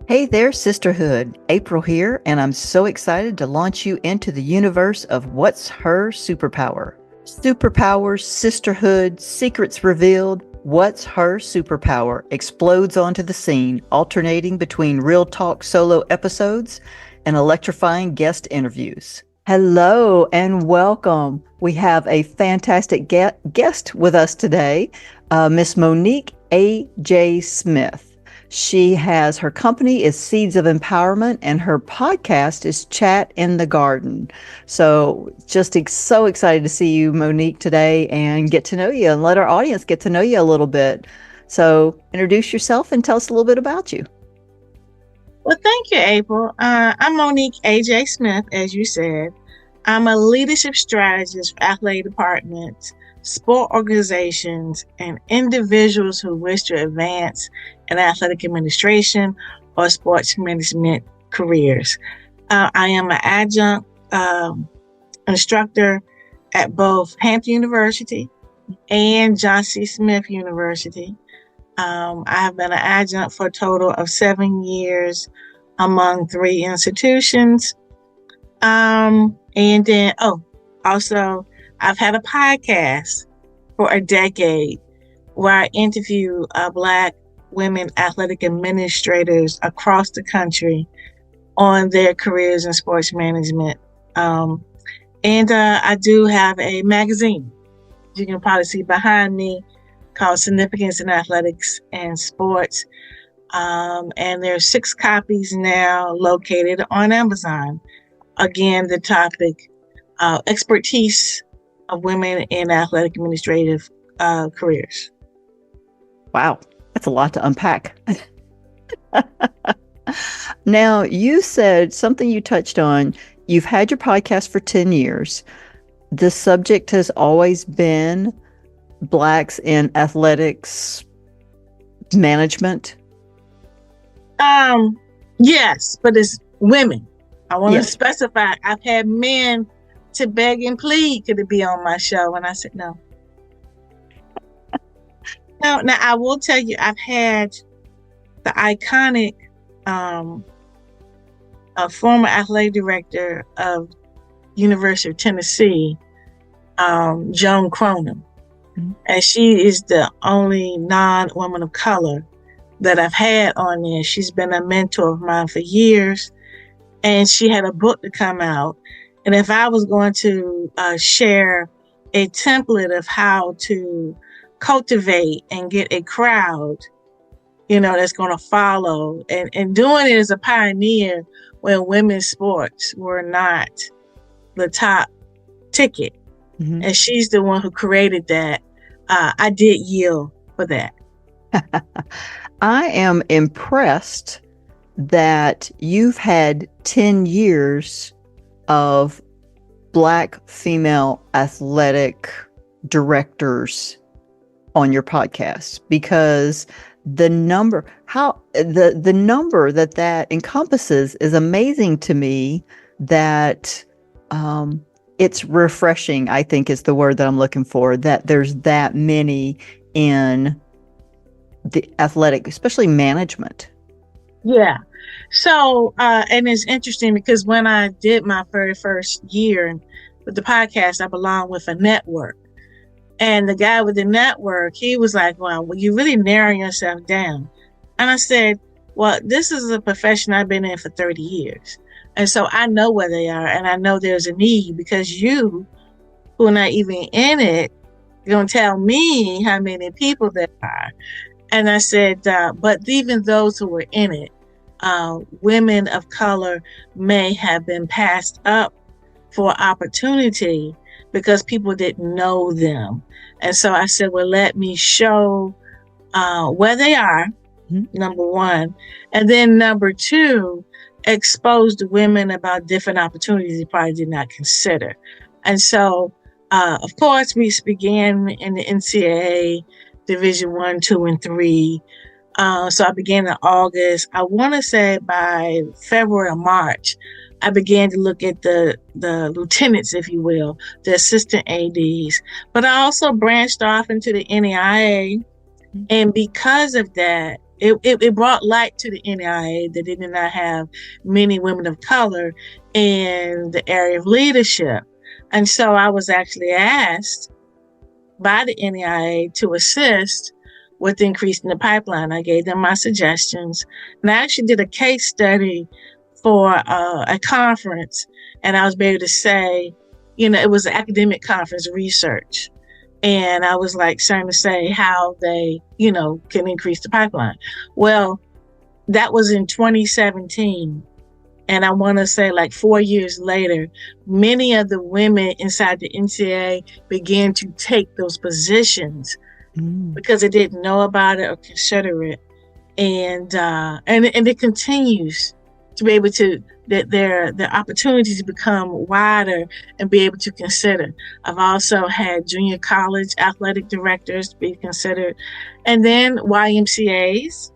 Hey there, sisterhood. April here, and I'm so excited to launch you into the universe of What's Her Superpower. Superpowers, sisterhood, secrets revealed. What's Her Superpower explodes onto the scene, alternating between real talk solo episodes and electrifying guest interviews. Hello and welcome. We have a fantastic guest with us today, Miss Monique A.J. Smith. Her company is Seeds of Empowerment, and her podcast is Chat in the Garden. So so excited to see you, Monique, today and get to know you and let our audience get to know you a little bit. So introduce yourself and tell us a little bit about you. Well, thank you, April. I'm Monique AJ Smith, as you said. I'm a leadership strategist for athletic departments, sport organizations, and individuals who wish to advance in athletic administration or sports management careers. I am an adjunct instructor at both Hampton University and John C. Smith University. I have been an adjunct for a total of 7 years among 3 institutions. Also, I've had a podcast for a decade where I interview Black women athletic administrators across the country on their careers in sports management. I do have a magazine you can probably see behind me called Significance in Athletics and Sports. And there's 6 copies now located on Amazon. Again, the topic, expertise of women in athletic administrative careers. Wow, that's a lot to unpack. Now, you said something you touched on. You've had your podcast for 10 years. The subject has always been Blacks in athletics management. Yes, but it's women. I want to specify. I've had men to beg and plead, could it be on my show? And I said, no. Now I will tell you, I've had the iconic former athletic director of University of Tennessee, Joan Cronin. Mm-hmm. And she is the only non-woman of color that I've had on there. She's been a mentor of mine for years. And she had a book to come out. And if I was going to share a template of how to cultivate and get a crowd, that's going to follow, and doing it as a pioneer when women's sports were not the top ticket. Mm-hmm. And she's the one who created that. I did yield for that. I am impressed that you've had 10 years of Black female athletic directors on your podcast, because the number that encompasses is amazing to me. That it's refreshing, I think is the word that I'm looking for, that there's that many in the athletic, especially management. Yeah. So, and it's interesting because when I did my very first year with the podcast, I belonged with a network. And the guy with the network, he was like, well, you really narrow yourself down. And I said, well, this is a profession I've been in for 30 years. And so I know where they are, and I know there's a need, because you, who are not even in it, you're going to tell me how many people there are. And I said, but even those who were in it, women of color may have been passed up for opportunity because people didn't know them. And so I said, well, let me show where they are, number one. And then number two, expose the women about different opportunities they probably did not consider. And so, of course, we began in the NCAA Division 1, 2, and 3. So I began in August. I want to say by February or March, I began to look at the lieutenants, if you will, the assistant ADs. But I also branched off into the NAIA. And because of that, it brought light to the NCAA that they did not have many women of color in the area of leadership. And so I was actually asked by the NCAA to assist with increasing the pipeline. I gave them my suggestions, and I actually did a case study for a conference, and I was able to say, it was an academic conference research. And I was like starting to say how they, can increase the pipeline. Well, that was in 2017. And I want to say like 4 years later, many of the women inside the NCAA began to take those positions because they didn't know about it or consider it. And it continues to be able to, that their opportunities become wider and be able to consider. I've also had junior college athletic directors to be considered, and then YMCAs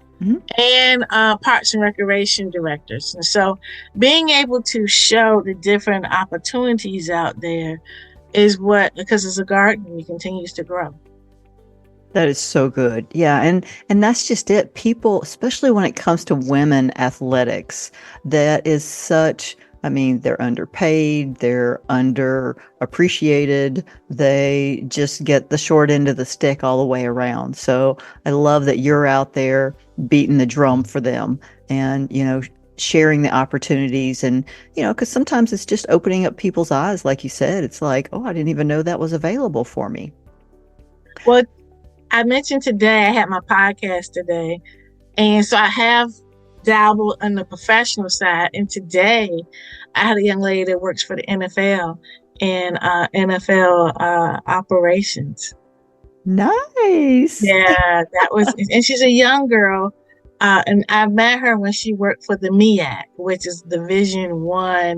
and parks and recreation directors. And so being able to show the different opportunities out there is because it's a garden, it continues to grow. That is so good. Yeah. And that's just it. People, especially when it comes to women athletics, that is such, they're underpaid, they're underappreciated. They just get the short end of the stick all the way around. So I love that you're out there beating the drum for them and, sharing the opportunities and, because sometimes it's just opening up people's eyes. Like you said, it's like, oh, I didn't even know that was available for me. Well, I mentioned today, I had my podcast today, and so I have dabbled on the professional side. And today, I had a young lady that works for the NFL in NFL operations. Nice. Yeah, and she's a young girl, and I met her when she worked for the MEAC, which is Division I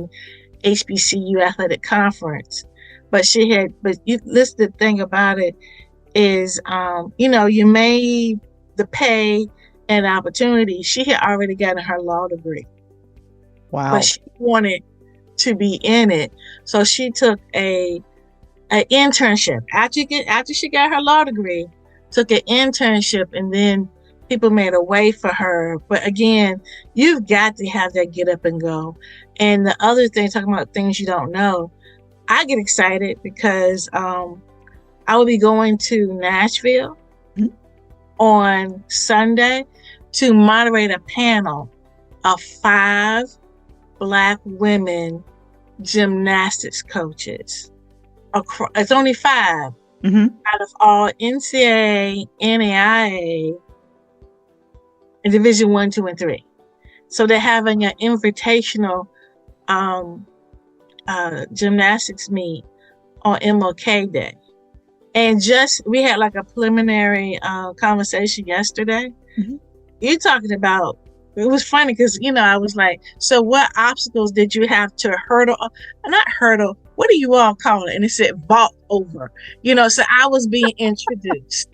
HBCU athletic conference. But listen, the thing about it is, you made the pay and opportunity. She had already gotten her law degree. Wow. But she wanted to be in it. So she took an internship. After she got her law degree, took an internship, and then people made a way for her. But again, you've got to have that get up and go. And the other thing, talking about things you don't know, I get excited because I will be going to Nashville on Sunday to moderate a panel of 5 Black women gymnastics coaches. It's only 5 out of all NCAA, NAIA, and Division 1, 2, and 3. So they're having an invitational gymnastics meet on MLK Day. And we had like a preliminary conversation yesterday. You're talking about, it was funny because, I was like, so what obstacles did you have to hurdle? Not hurdle, what do you all call it? And it said vault over, so I was being introduced.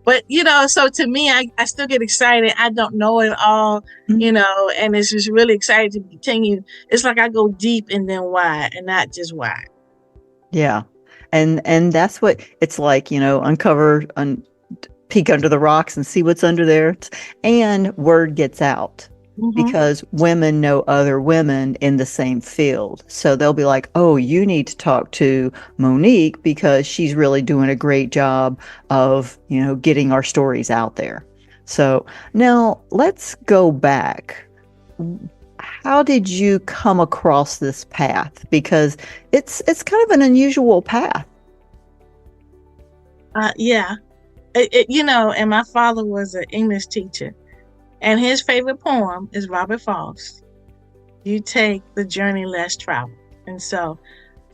But, so to me, I still get excited. I don't know it all, and it's just really exciting to continue. It's like I go deep and then wide and not just wide. Yeah. And that's what it's like, peek under the rocks and see what's under there. And word gets out because women know other women in the same field. So they'll be like, oh, you need to talk to Monique because she's really doing a great job of, getting our stories out there. So now let's go back. How did you come across this path? Because it's kind of an unusual path. Yeah. And my father was an English teacher, and his favorite poem is Robert Frost. You take the journey less traveled. And so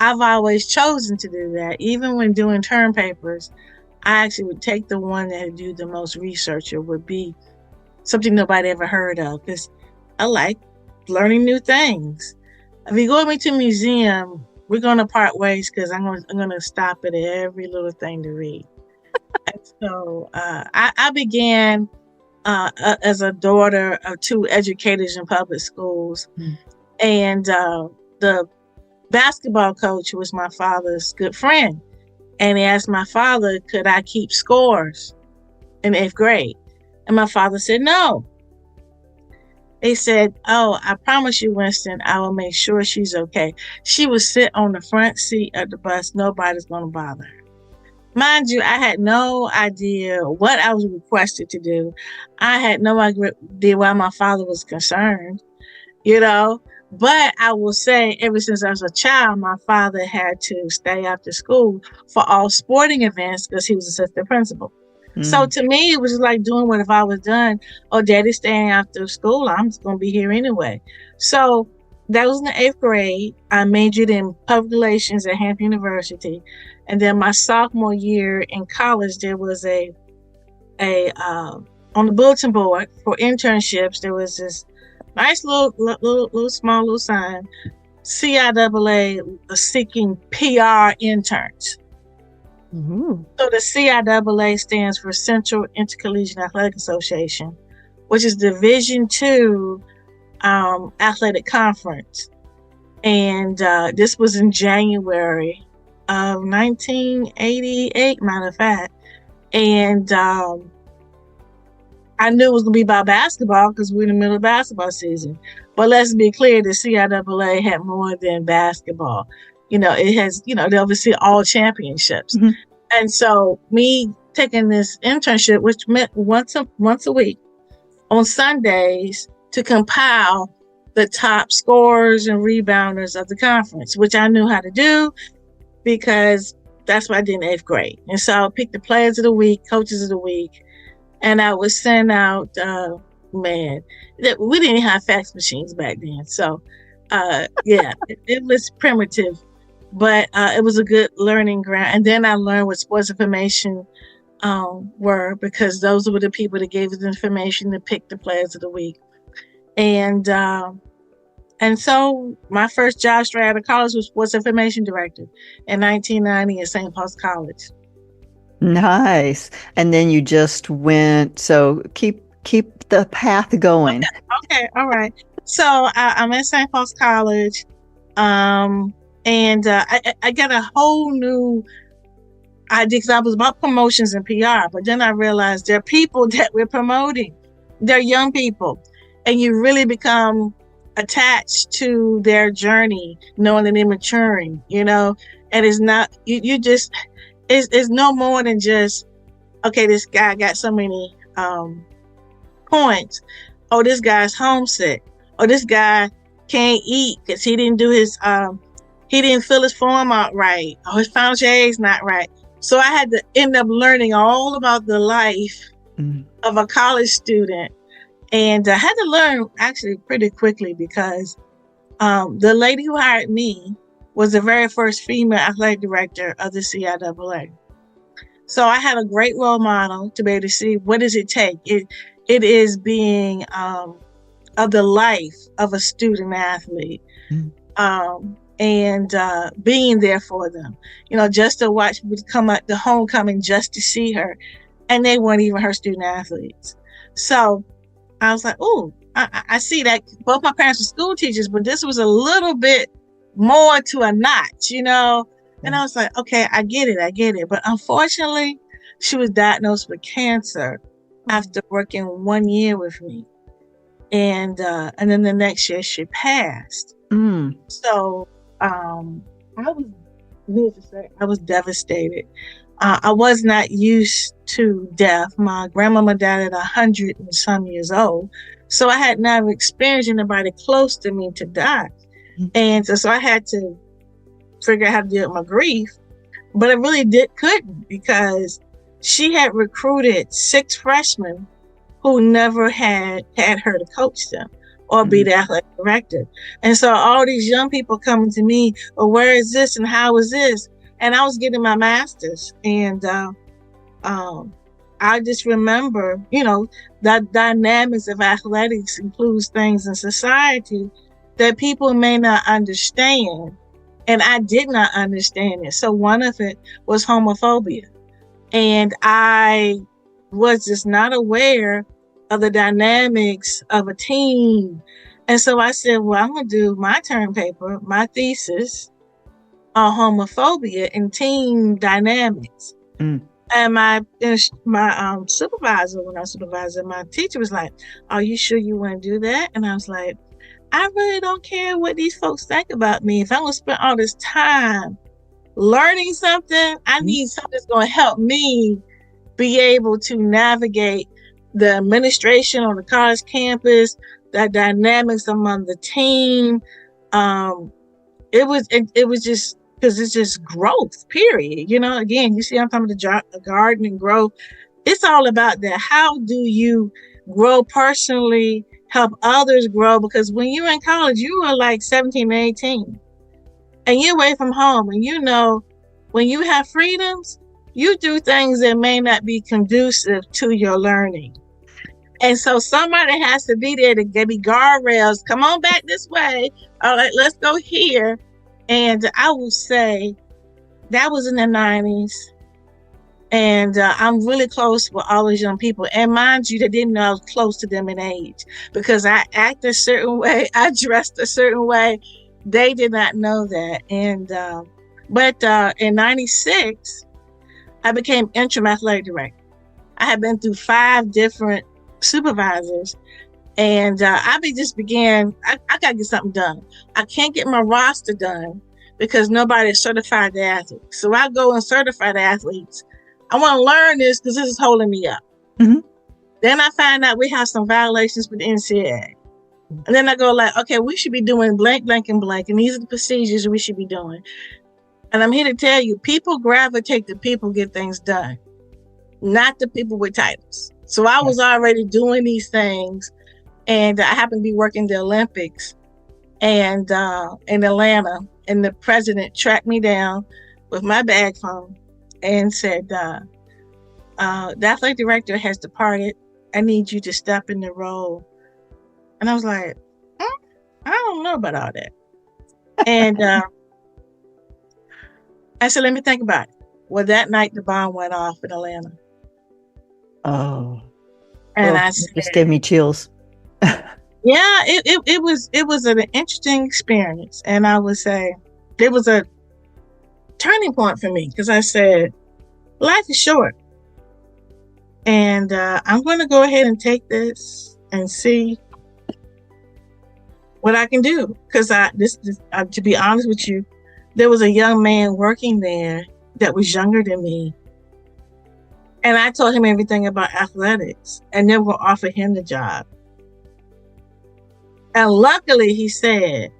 I've always chosen to do that. Even when doing term papers, I actually would take the one that would do the most research, or would be something nobody ever heard of, because I like learning new things. If you go with me to a museum, we're going to part ways because I'm going to stop at every little thing to read. And so I began as a daughter of 2 educators in public schools. And the basketball coach was my father's good friend. And he asked my father, could I keep scores in 8th grade? And my father said, no. They said, oh, I promise you, Winston, I will make sure she's okay. She will sit on the front seat of the bus. Nobody's going to bother her. Mind you, I had no idea what I was requested to do. I had no idea why my father was concerned, you know. But I will say, ever since I was a child, my father had to stay after school for all sporting events because he was assistant principal. So to me, it was like doing what if I was done, or daddy's staying after school, I'm just going to be here anyway. So that was in the 8th grade. I majored in public relations at Hampton University. And then my sophomore year in college, there was on the bulletin board for internships, there was this nice little small sign, CIAA seeking PR interns. Mm-hmm. So the CIAA stands for Central Intercollegiate Athletic Association, which is Division II athletic conference. And this was in January of 1988, matter of fact. And I knew it was going to be about basketball because we're in the middle of basketball season. But let's be clear, the CIAA had more than basketball. You know, it has, you know, they oversee all championships. Mm-hmm. And so me taking this internship, which meant once a week on Sundays, to compile the top scorers and rebounders of the conference, which I knew how to do because that's what I did in 8th grade. And so I picked the players of the week, coaches of the week, and I would send out, we didn't have fax machines back then. So, it was primitive, but it was a good learning ground. And then I learned what sports information were, because those were the people that gave us the information to pick the players of the week. And so my first job straight out of college was sports information director in 1990 at St. Paul's College. Nice. And then you just went, so keep the path going. Okay. All right. So I'm at St. Paul's College. And I got a whole new idea because I was about promotions and PR, but then I realized there are people that we're promoting. They're young people, and you really become attached to their journey, knowing that they're maturing, you know, and it's not, it's no more than just, okay, this guy got so many points. Oh, this guy's homesick. Oh, this guy can't eat because he didn't do his, he didn't fill his form out right. Oh, his financial not right. So I had to end up learning all about the life of a college student. And I had to learn actually pretty quickly because the lady who hired me was the very first female athletic director of the CIAA. So I had a great role model to be able to see what does it take. It is being of the life of a student athlete and being there for them. You know, just to watch people come at the homecoming just to see her, and they weren't even her student athletes. So I was like, oh, I see that both my parents were school teachers, but this was a little bit more to a notch, you know? And I was like, okay, I get it. But unfortunately, she was diagnosed with cancer after working 1 year with me. And then the next year she passed. So I was devastated. I was not used to death. My grandmama died at 100 and some years old. So I had never experienced anybody close to me to die. And so I had to figure out how to deal with my grief. But I really couldn't, because she had recruited 6 freshmen who never had her to coach them or be the athletic director. And so all these young people coming to me, well, where is this and how is this? And I was getting my master's. And I just remember, you know, the dynamics of athletics includes things in society that people may not understand. And I did not understand it. So one of it was homophobia. And I was just not aware of the dynamics of a team. And so I said, well, I'm going to do my term paper, my thesis on homophobia and team dynamics. And my supervisor, when I was supervisor, my teacher was like, "Are you sure you want to do that?" And I was like, "I really don't care what these folks think about me. If I'm gonna spend all this time learning something, I need something that's gonna help me be able to navigate the administration on the college campus, the dynamics among the team." It was just because it's just growth, period. Again, you see, I'm talking about the garden and growth. It's all about that. How do you grow personally, help others grow? Because when you're in college, you are like 17 and 18 and you're away from home. And when you have freedoms, you do things that may not be conducive to your learning. And so somebody has to be there to give me guardrails. Come on back this way. All right, let's go here. And I will say that was in the 90s. And I'm really close with all those young people. And mind you, they didn't know I was close to them in age because I act a certain way. I dressed a certain way. They did not know that. And but in 96, I became interim athletic director. I had been through 5 different supervisors. And I got to get something done. I can't get my roster done because nobody certified the athletes. So I go and certify the athletes. I want to learn this because this is holding me up. Mm-hmm. Then I find out we have some violations with the NCAA. And then I go like, okay, we should be doing blank, blank, and blank. And these are the procedures we should be doing. And I'm here to tell you, people gravitate to people get things done, not the people with titles. So I was already doing these things. And I happened to be working the Olympics and in Atlanta. And the president tracked me down with my bag phone and said, the athletic director has departed. I need you to step in the role. And I was like, I don't know about all that. And I said, let me think about it. Well, that night the bomb went off in Atlanta. Oh. And I said, just gave me chills. Yeah, it was an interesting experience. And I would say it was a turning point for me because I said, life is short. And I'm going to go ahead and take this and see what I can do. Because to be honest with you, there was a young man working there that was younger than me. And I told him everything about athletics and they were going to offer him the job. And luckily he said,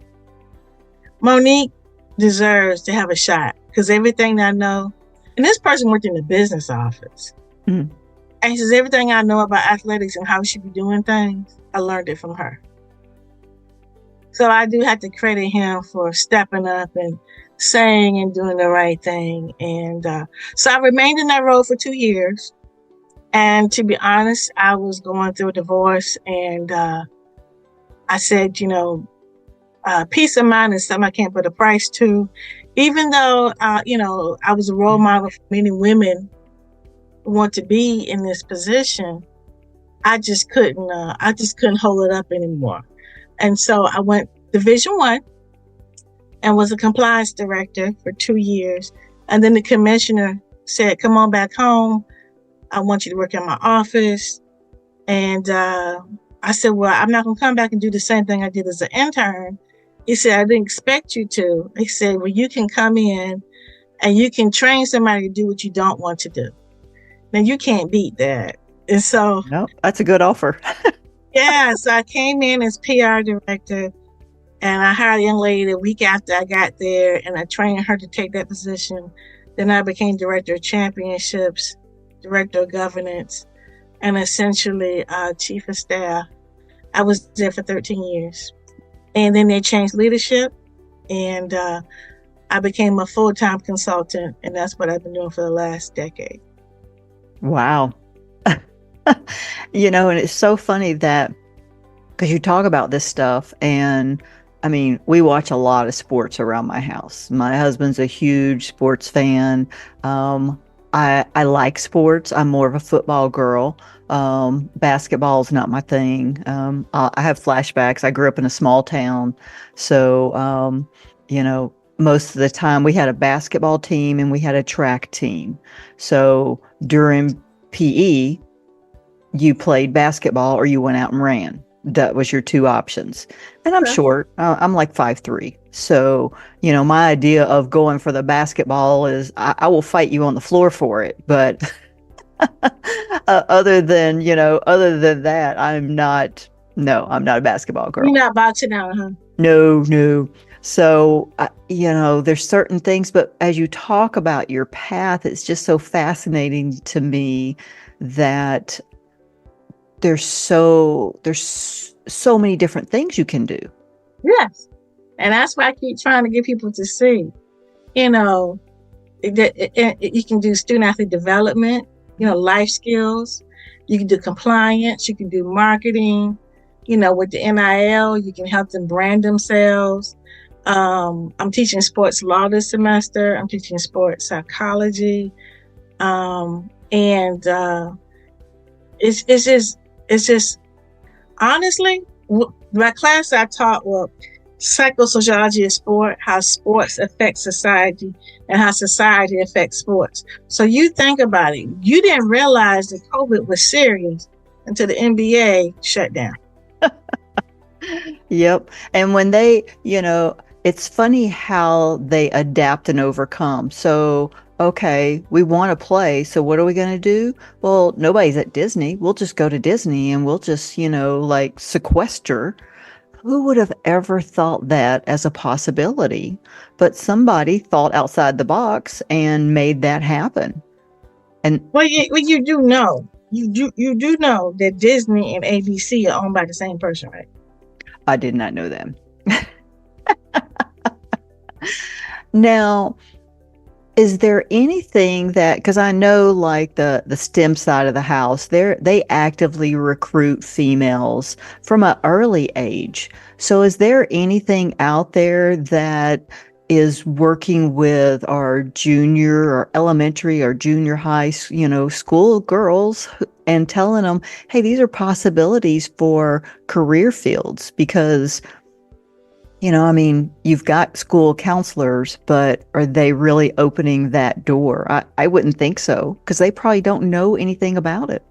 Monique deserves to have a shot because everything I know, and this person worked in the business office. Mm. And he says, everything I know about athletics and how we should be doing things, I learned it from her. So I do have to credit him for stepping up and saying and doing the right thing. And so I remained in that role for 2 years. And to be honest, I was going through a divorce and I said, peace of mind is something I can't put a price to. Even though, I was a role model for many women who want to be in this position, I just couldn't hold it up anymore. And so I went Division I and was a compliance director for 2 years. And then the commissioner said, come on back home. I want you to work in my office. And I said, well, I'm not going to come back and do the same thing I did as an intern. He said, I didn't expect you to. He said, well, you can come in and you can train somebody to do what you don't want to do. Now, you can't beat that. And so... No, that's a good offer. Yeah, so I came in as PR director and I hired a young lady the week after I got there and I trained her to take that position. Then I became director of championships, director of governance, and essentially chief of staff. I was there for 13 years. And then they changed leadership and I became a full-time consultant, and that's what I've been doing for the last decade. Wow. And it's so funny that because you talk about this stuff, and I mean, we watch a lot of sports around my house. My husband's a huge sports fan. I like sports. I'm more of a football girl. Basketball is not my thing. I have flashbacks. I grew up in a small town. So, most of the time we had a basketball team and we had a track team. So during PE, you played basketball or you went out and ran. That was your two options. And I'm short. I'm like 5'3". So, my idea of going for the basketball is I will fight you on the floor for it. But other than that, I'm not a basketball girl. You're not boxing out, huh? No. So, there's certain things, but as you talk about your path, it's just so fascinating to me that there's so many different things you can do. Yes. And that's why I keep trying to get people to see, that you can do student athlete development, life skills. You can do compliance. You can do marketing. With the NIL, you can help them brand themselves. I'm teaching sports law this semester. I'm teaching sports psychology. It's just honestly, my class I taught was psychosociology of sport, how sports affect society and how society affects sports. So you think about it. You didn't realize that COVID was serious until the NBA shut down. Yep. And when they, it's funny how they adapt and overcome. So, okay, we want to play. So what are we going to do? Well, nobody's at Disney. We'll just go to Disney and we'll just, sequester. Who would have ever thought that as a possibility? But somebody thought outside the box and made that happen. And you do know, you do know that Disney and ABC are owned by the same person, right? I did not know that. Now, is there anything that, because I know like the STEM side of the house, they actively recruit females from an early age. So is there anything out there that is working with our junior or elementary or junior high, school girls and telling them, hey, these are possibilities for career fields? Because you've got school counselors, but are they really opening that door? I wouldn't think so, because they probably don't know anything about it.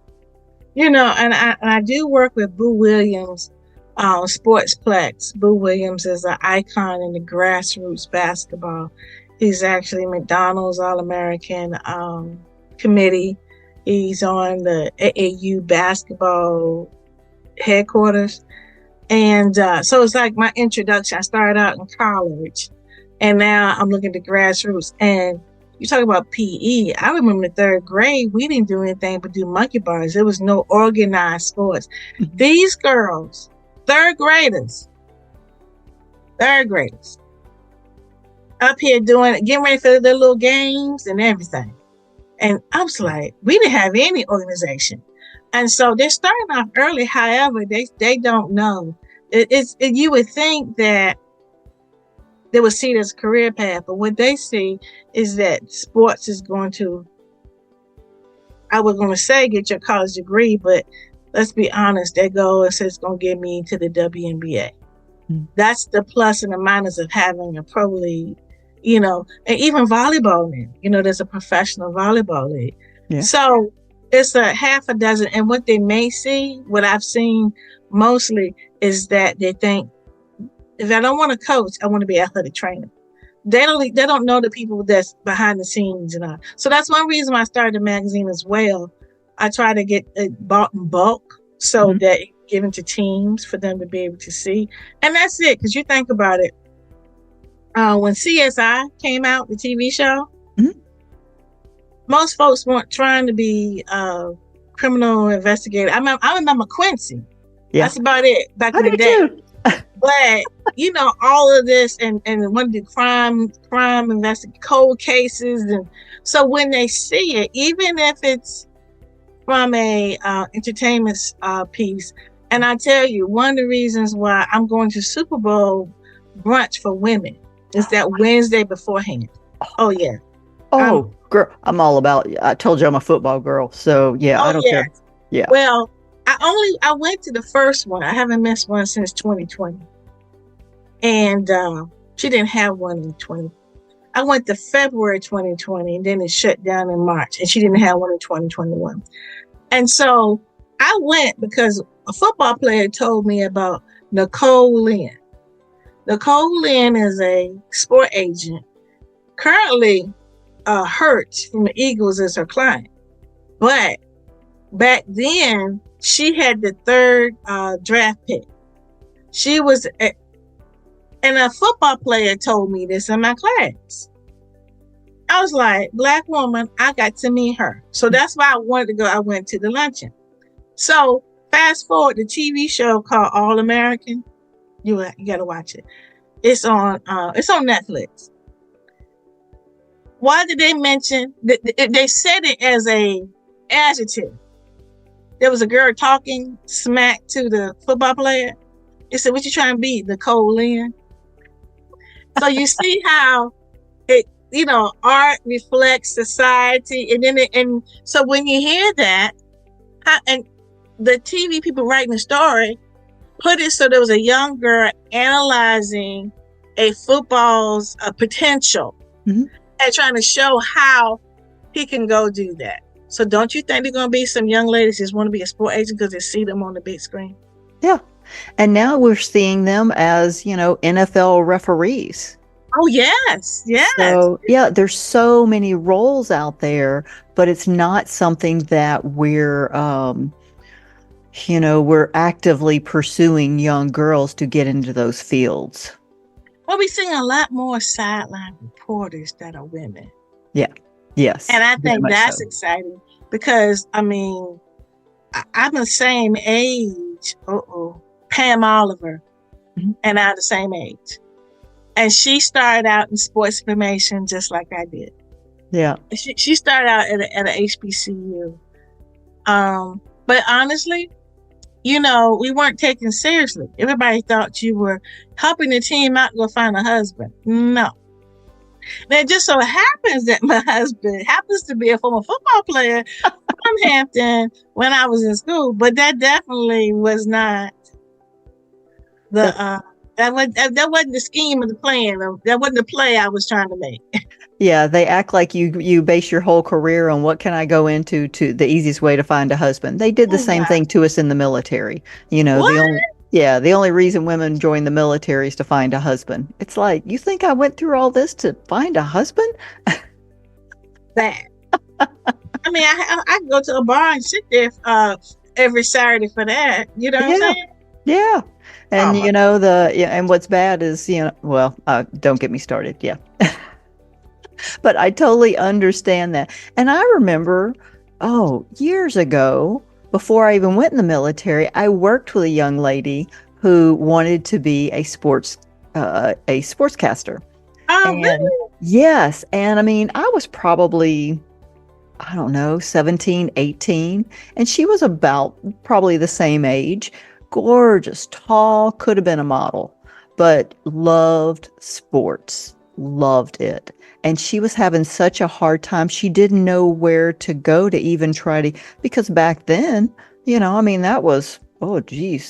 And I do work with Boo Williams, Sportsplex. Boo Williams is an icon in the grassroots basketball. He's actually McDonald's All-American committee. He's on the AAU basketball headquarters. And so it's like my introduction. I started out in college, and now I'm looking at the grassroots. And you talk about PE. I remember in the third grade, we didn't do anything but do monkey bars. There was no organized sports. Mm-hmm. These girls, third graders, up here getting ready for their little games and everything. And I was like, we didn't have any organization. And so they're starting off early. However, they don't know. You would think that they would see it as a career path, but what they see is that sports is going to, I was going to say, get your college degree, but let's be honest, their goal is it's going to get me to the WNBA. Mm-hmm. That's the plus and the minus of having a pro league, and even volleyball now, there's a professional volleyball league. Yeah. So it's a half a dozen. And what they may see, what I've seen mostly, is that they think, if I don't want to coach, I want to be an athletic trainer. They don't know the people that's behind the scenes and all. So that's one reason why I started the magazine as well. I try to get it bought in bulk so mm-hmm. that it's given to teams for them to be able to see. And that's it. Because you think about it, when CSI came out, the TV show, mm-hmm. most folks weren't trying to be criminal investigator. I remember Quincy. Yeah. That's about it back in the day. But all of this and want to do crime investigate cold cases, and so when they see it, even if it's from a entertainment piece, and I tell you, one of the reasons why I'm going to Super Bowl brunch for women is that Wednesday beforehand. Oh yeah. Oh, girl, I'm all about. I told you I'm a football girl, so yeah, I don't care. Yeah. Well, I went to the first one. I haven't missed one since 2020. And She didn't have one in 20. I went to February 2020, and then it shut down in March, and she didn't have one in 2021. And so I went because a football player told me about Nicole Lynn. Nicole Lynn is a sport agent. Currently, Hurt from the Eagles is her client. But back then, she had the third draft pick. She was, and a football player told me this in my class. I was like, Black woman, I got to meet her. So that's why I wanted to go. I went to the luncheon. So fast forward, the TV show called All American. You got to watch it. It's on Netflix. Why did they mention? They said it as a adjective. There was a girl talking smack to the football player. They said, "What you trying to be, Nicole Lynn?" So you see how it, art reflects society, and so when you hear that, and the TV people writing the story put it so there was a young girl analyzing a football's potential and trying to show how he can go do that. So don't you think there's going to be some young ladies just want to be a sport agent because they see them on the big screen? Yeah. And now we're seeing them as, NFL referees. Oh, yes. Yes. So, yeah, there's so many roles out there, but it's not something that we're actively pursuing young girls to get into those fields. Well, we're seeing a lot more sideline reporters that are women. Yeah. Yes. And I think that's exciting because, I'm the same age. Pam Oliver and I'm the same age. And she started out in sports information just like I did. Yeah. She started out at a HBCU. But honestly, we weren't taken seriously. Everybody thought you were helping the team out to go find a husband. No. Now, it just so happens that my husband happens to be a former football player from Hampton when I was in school, but that definitely was not that wasn't the scheme of the plan. That wasn't the play I was trying to make. Yeah, they act like you base your whole career on what can I go into to the easiest way to find a husband. They did the same thing to us in the military. The only reason women join the military is to find a husband. It's like, you think I went through all this to find a husband? Bad. I can go to a bar and sit there every Saturday for that. You know what I'm saying? Yeah. And and what's bad is, don't get me started. Yeah. But I totally understand that. And I remember, years ago, before I even went in the military, I worked with a young lady who wanted to be a sportscaster. Oh, really? Yes. And I was probably, 17, 18. And she was about probably the same age. Gorgeous, tall, could have been a model, but loved sports, loved it. And she was having such a hard time. She didn't know where to go to even try to, because back then, that was, 30,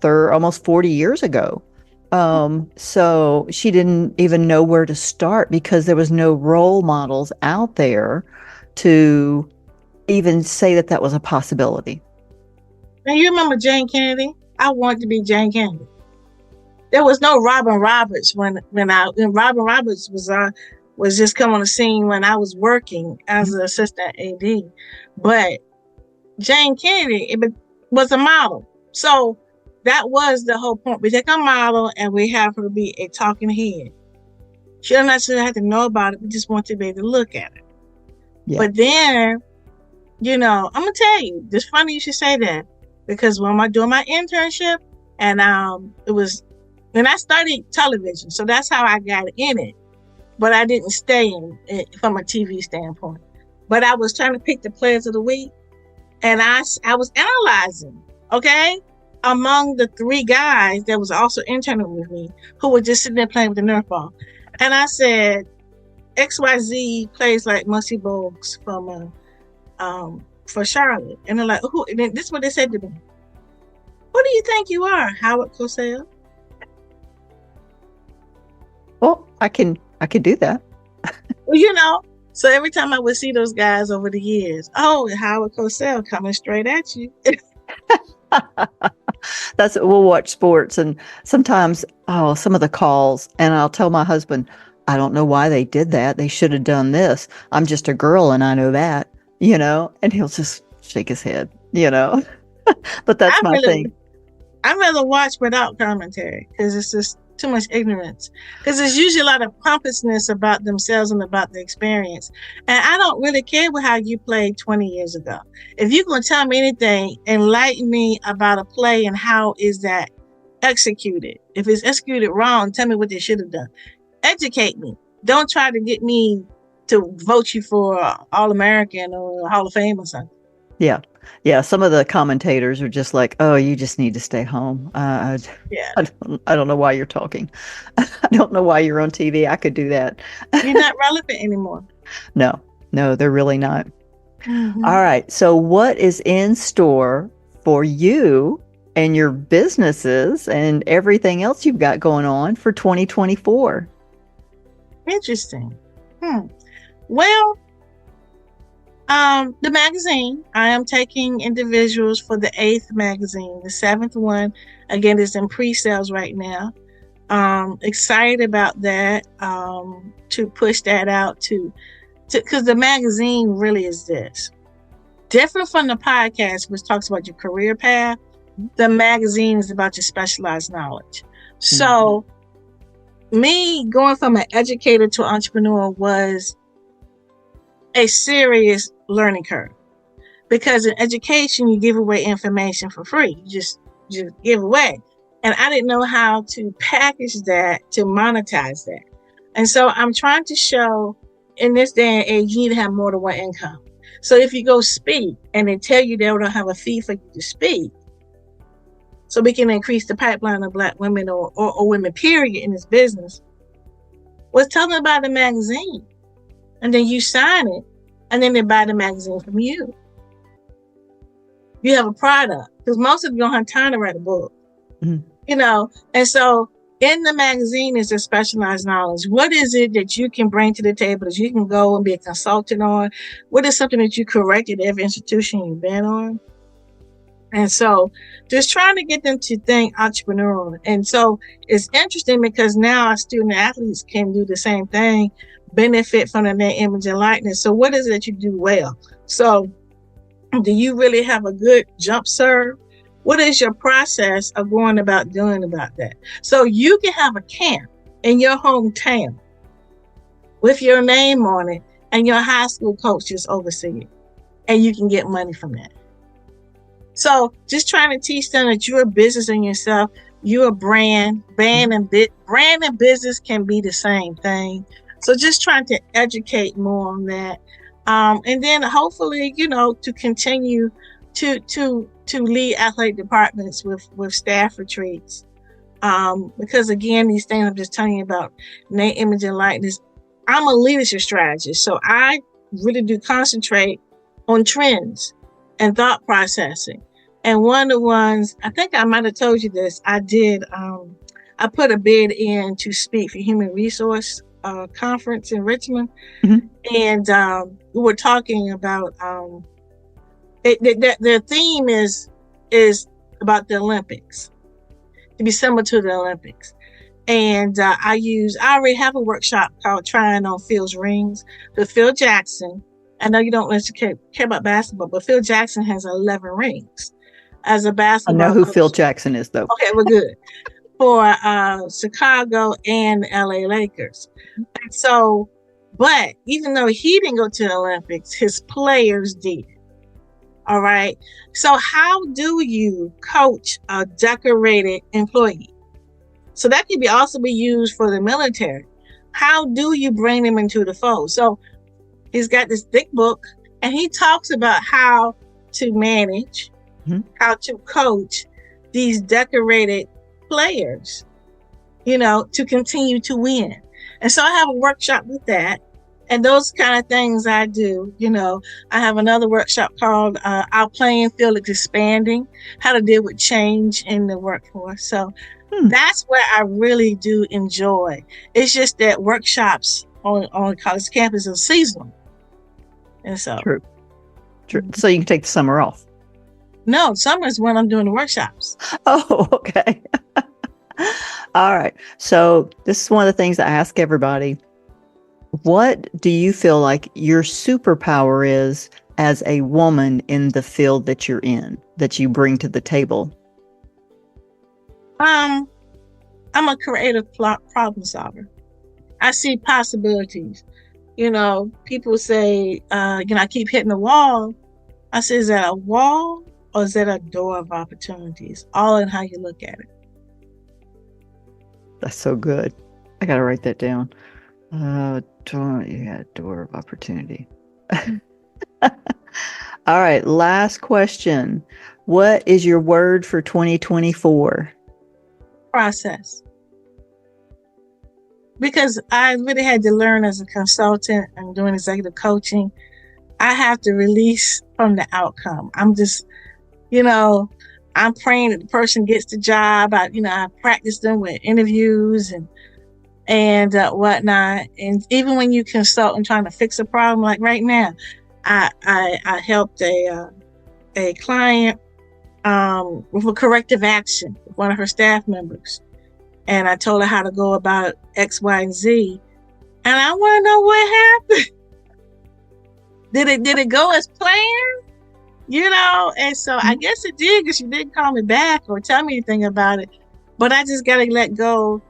almost 40 years ago. So she didn't even know where to start because there was no role models out there to even say that was a possibility. Now, you remember Jane Kennedy? I wanted to be Jane Kennedy. There was no Robin Roberts when Robin Roberts was just coming on the scene when I was working as an assistant AD. But Jane Kennedy was a model. So that was the whole point. We take a model and we have her be a talking head. She doesn't necessarily have to know about it. We just want to be able to look at it. Yeah. But then, I'm going to tell you, it's funny you should say that. Because when I'm doing my internship, and I studied television, so that's how I got in it. But I didn't stay in it from a TV standpoint. But I was trying to pick the players of the week, and I was analyzing, among the three guys that was also interning with me, who were just sitting there playing with the Nerf ball. And I said, XYZ plays like Musty Bogues from for Charlotte. And they're like, who? And then this is what they said to me. Who do you think you are, Howard Cosell? I can do that. Well, so every time I would see those guys over the years, oh, Howard Cosell coming straight at you. We'll watch sports, and sometimes, some of the calls, and I'll tell my husband, I don't know why they did that. They should have done this. I'm just a girl and I know that, and he'll just shake his head, but that's my thing. I'd rather watch without commentary because it's just too much ignorance. Because there's usually a lot of pompousness about themselves and about the experience. And I don't really care how you played 20 years ago. If you're going to tell me anything, enlighten me about a play and how is that executed. If it's executed wrong, tell me what they should have done. Educate me. Don't try to get me to vote you for All-American or Hall of Fame or something. Yeah. Yeah. Some of the commentators are just like, oh, you just need to stay home. I don't know why you're talking. I don't know why you're on TV. I could do that. You're not relevant anymore. No, they're really not. Mm-hmm. All right. So what is in store for you and your businesses and everything else you've got going on for 2024? Interesting. Well, the magazine, I am taking individuals for the 8th magazine. The 7th one, again, is in pre-sales right now. Excited about that, to push that out because the magazine really is this. Different from the podcast, which talks about your career path, the magazine is about your specialized knowledge. So me going from an educator to entrepreneur was a serious learning curve, because in education you give away information for free. You just give away, and I didn't know how to package that to monetize that. And so I'm trying to show, in this day and age, you need to have more than one income. So if you go speak and they tell you they don't have a fee for you to speak, so we can increase the pipeline of Black women or women period in this business, was tell them about the magazine. And then you sign it, and then they buy the magazine from you. You have a product, because most of you don't have time to write a book, And so in the magazine is a specialized knowledge. What is it that you can bring to the table that you can go and be a consultant on? What is something that you corrected every institution you've been on? And so just trying to get them to think entrepreneurial. And so it's interesting because now our student athletes can do the same thing, benefit from the name, image, and likeness. So what is it that you do well? So do you really have a good jump serve? What is your process of going about doing about that? So you can have a camp in your hometown with your name on it and your high school coach just oversee it, and you can get money from that. So just trying to teach them that you're a business in yourself, you're a brand and business can be the same thing. So just trying to educate more on that. And then hopefully, to continue to lead athletic departments with staff retreats. Because again, these things I'm just telling you about, name, image, and likeness. I'm a leadership strategist. So I really do concentrate on trends and thought processing. And one of the ones, I think I might have told you this, I did, I put a bid in to speak for Human Resource Conference in Richmond. And we were talking about, the theme is about the Olympics, to be similar to the Olympics. And I already have a workshop called Trying on Phil's Rings. But Phil Jackson, I know you don't necessarily care about basketball, but Phil Jackson has 11 rings as a basketball I know who coach. Phil Jackson is, though. Okay, well, good. For Chicago and LA Lakers. And so, but even though he didn't go to the Olympics, his players did. All right. So how do you coach a decorated employee? So that could also be used for the military. How do you bring them into the fold? So he's got this thick book, and he talks about how to manage, how to coach these decorated players, to continue to win. And so I have a workshop with that. And those kind of things I do. I have another workshop called Our Playing Field is Expanding, how to deal with change in the workforce. So That's where I really do enjoy. It's just that workshops on college campus are seasonal. And so. True. So you can take the summer off. No, summer is when I'm doing the workshops. Oh, okay. All right. So this is one of the things I ask everybody. What do you feel like your superpower is as a woman in the field that you're in, that you bring to the table? I'm a creative problem solver. I see possibilities. People say, I keep hitting the wall. I say, is that a wall or is that a door of opportunities? All in how you look at it. That's so good. I got to write that down. Door of opportunity. All right. Last question. What is your word for 2024? Process. Because I really had to learn as a consultant and doing executive coaching, I have to release from the outcome. I'm just, I'm praying that the person gets the job. I practice them with interviews and whatnot. And even when you consult and trying to fix a problem, like right now, I helped a client with a corrective action with one of her staff members. And I told her how to go about X, Y, and Z. And I want to know what happened. Did it go as planned? And so I guess it did, because she didn't call me back or tell me anything about it. But I just got to let go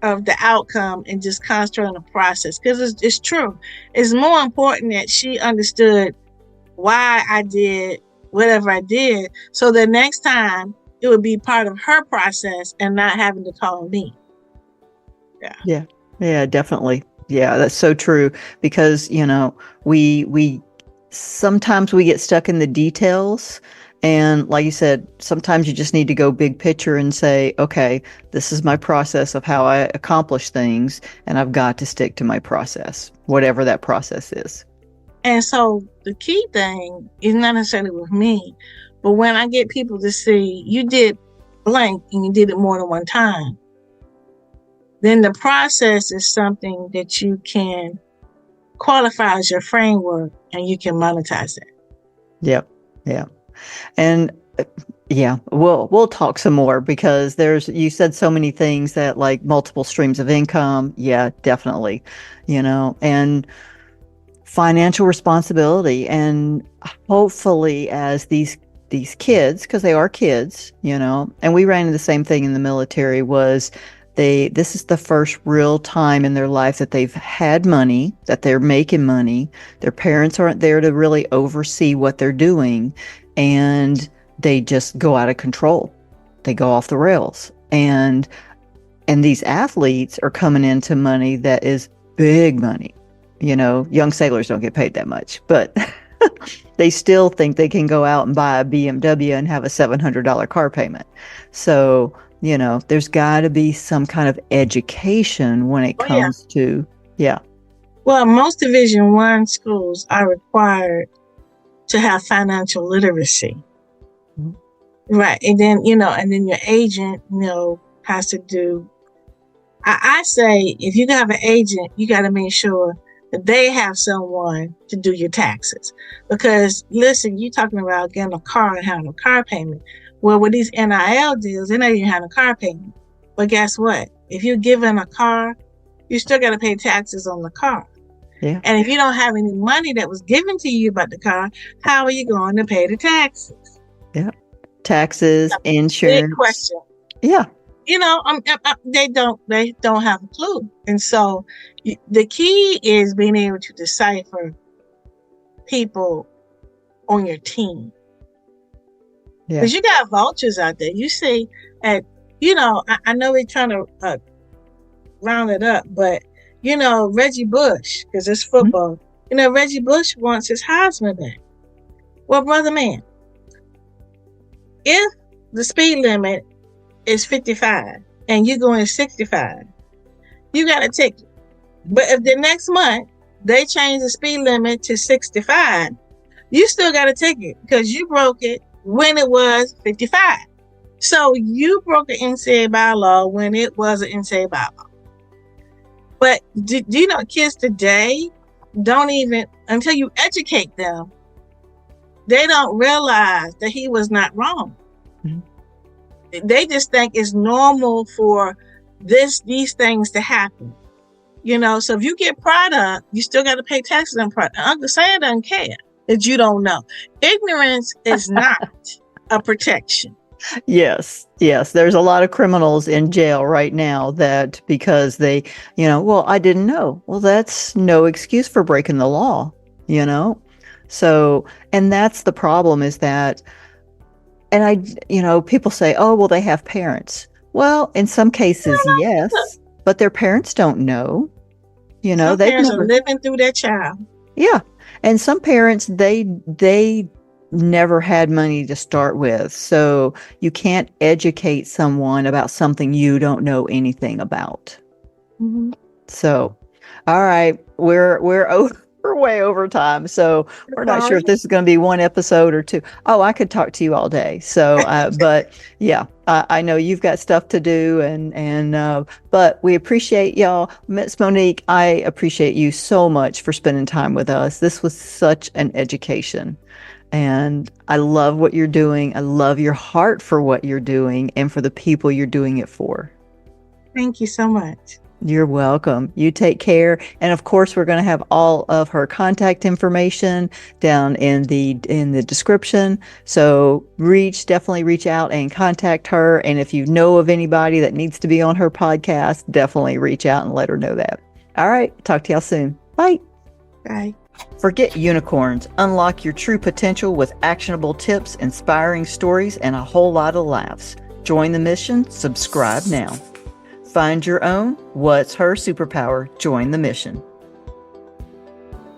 of the outcome and just concentrate on the process, because it's true. It's more important that she understood why I did whatever I did, so the next time it would be part of her process and not having to call me. Yeah, definitely. Yeah, that's so true, because we sometimes we get stuck in the details, and like you said, sometimes you just need to go big picture and say, okay, this is my process of how I accomplish things, and I've got to stick to my process, whatever that process is. And so the key thing is not necessarily with me, but when I get people to see you did blank and you did it more than one time, then the process is something that you can qualify as your framework and you can monetize it. Yep. Yeah. And yeah, we'll talk some more, because you said so many things that, like, multiple streams of income. Yeah, definitely. And financial responsibility, and hopefully as these kids, because they are kids, and we ran into the same thing in the military, was this is the first real time in their life that they've had money, that they're making money. Their parents aren't there to really oversee what they're doing, and they just go out of control. They go off the rails. And these athletes are coming into money that is big money. Young sailors don't get paid that much, but they still think they can go out and buy a BMW and have a $700 car payment. So, there's got to be some kind of education when it comes to, Well, most Division I schools are required to have financial literacy. Mm-hmm. Right. And then, and then your agent, has to do, I say, if you have an agent, you got to make sure that they have someone to do your taxes. Because listen, you're talking about getting a car and having a car payment. Well, with these NIL deals, they're not even having a car payment. But guess what? If you're given a car, you still got to pay taxes on the car. Yeah. And if you don't have any money that was given to you about the car, how are you going to pay the taxes? Yeah. Taxes, insurance. Big question. Yeah. They don't have a clue. And so the key is being able to decipher people on your team. Yeah. Because you got vultures out there. You see, I know they're trying to round it up, but, Reggie Bush, because it's football, Reggie Bush wants his Heisman back. Well, brother man, if the speed limit is 55 and you're going 65, you got a ticket. But if the next month they change the speed limit to 65, you still got a ticket because you broke it when it was 55. So you broke an NCAA bylaw when it was an NCAA bylaw. But do you know kids today don't even, until you educate them, they don't realize that he was not wrong. Mm-hmm. They just think it's normal for these things to happen. You know, so if you get product, you still got to pay taxes on product. Uncle Sam doesn't care that you don't know. Ignorance is not a protection. Yes. There's a lot of criminals in jail right now that because they, well, I didn't know. Well, that's no excuse for breaking the law, So, and that's the problem is that, and people say, oh, well, they have parents. Well, in some cases, yes, but their parents don't know. Some parents are living through their child. Yeah. And some parents, they never had money to start with. So you can't educate someone about something you don't know anything about. Mm-hmm. So, all right, we're way over time. So we're not sure if this is going to be one episode or two. Oh, I could talk to you all day. So, but yeah, I know you've got stuff to do but we appreciate y'all. Miss Monique, I appreciate you so much for spending time with us. This was such an education. And I love what you're doing. I love your heart for what you're doing and for the people you're doing it for. Thank you so much. You're welcome. You take care. And of course, we're going to have all of her contact information down in the description. So definitely reach out and contact her. And if you know of anybody that needs to be on her podcast, definitely reach out and let her know that. All right. Talk to y'all soon. Bye. Bye. Forget unicorns. Unlock your true potential with actionable tips, inspiring stories, and a whole lot of laughs. Join the mission. Subscribe now. Find your own What's Her Superpower. Join the mission.